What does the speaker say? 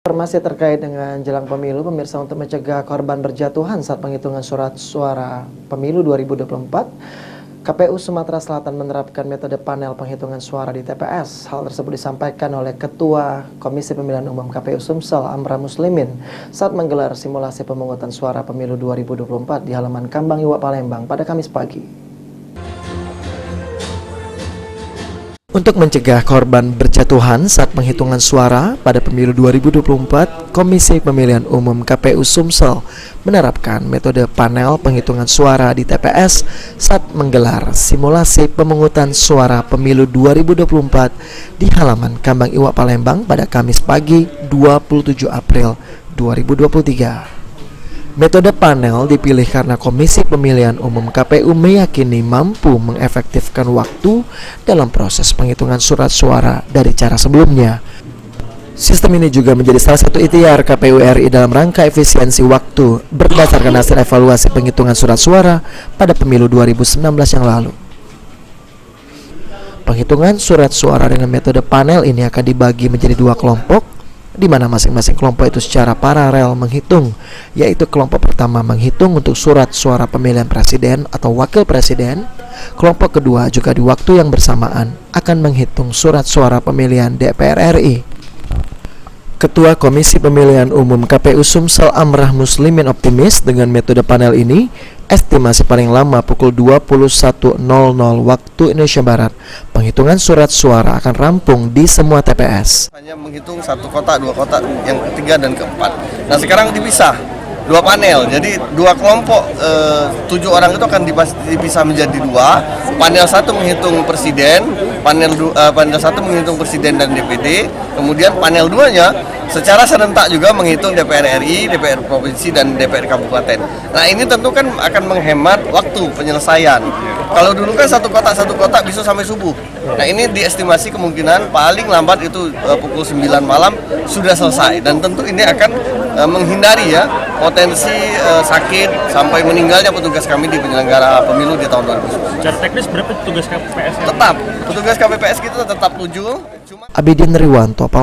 Informasi terkait dengan jelang pemilu, pemirsa, untuk mencegah korban berjatuhan saat penghitungan surat suara pemilu 2024, KPU Sumatera Selatan menerapkan metode panel penghitungan suara di TPS. Hal tersebut disampaikan oleh Ketua Komisi Pemilihan Umum KPU Sumsel, Amrah Muslimin, saat menggelar simulasi pemungutan suara pemilu 2024 di halaman Kambang Iwak, Palembang pada Kamis pagi. Untuk mencegah korban berjatuhan saat penghitungan suara pada pemilu 2024, Komisi Pemilihan Umum KPU Sumsel menerapkan metode panel penghitungan suara di TPS saat menggelar simulasi pemungutan suara pemilu 2024 di halaman Kambang Iwak, Palembang pada Kamis pagi 27 April 2023. Metode panel dipilih karena Komisi Pemilihan Umum KPU meyakini mampu mengefektifkan waktu dalam proses penghitungan surat suara dari cara sebelumnya. Sistem ini juga menjadi salah satu ikhtiar KPU RI dalam rangka efisiensi waktu berdasarkan hasil evaluasi penghitungan surat suara pada pemilu 2019 yang lalu. Penghitungan surat suara dengan metode panel ini akan dibagi menjadi dua kelompok, di mana masing-masing kelompok itu secara paralel menghitung, yaitu kelompok pertama menghitung untuk surat suara pemilihan presiden atau wakil presiden, kelompok kedua juga di waktu yang bersamaan akan menghitung surat suara pemilihan DPR RI. Ketua Komisi Pemilihan Umum KPU Sumsel, Amrah Muslimin, optimis dengan metode panel ini, estimasi paling lama pukul 21.00 waktu Indonesia Barat, penghitungan surat suara akan rampung di semua TPS. Hanya menghitung satu kotak, dua kotak, yang ketiga dan keempat. Nah, sekarang dipisah dua panel, jadi dua kelompok 7 orang itu akan dipisah menjadi dua. Panel satu menghitung presiden, panel satu menghitung presiden dan DPD, kemudian panel 2-nya secara serentak juga menghitung DPR RI, DPR provinsi dan DPR kabupaten. Nah, ini tentu kan akan menghemat waktu penyelesaian. Kalau dulu kan satu kotak bisa sampai subuh. Nah, ini diestimasi kemungkinan paling lambat itu pukul 9 malam sudah selesai, dan tentu ini akan menghindari ya potensi sakit sampai meninggalnya petugas kami di penyelenggara pemilu di tahun 2019. Secara teknis berapa petugas KPPS? Tetap petugas KPPS kita tetap 7. Abidin Riwanto,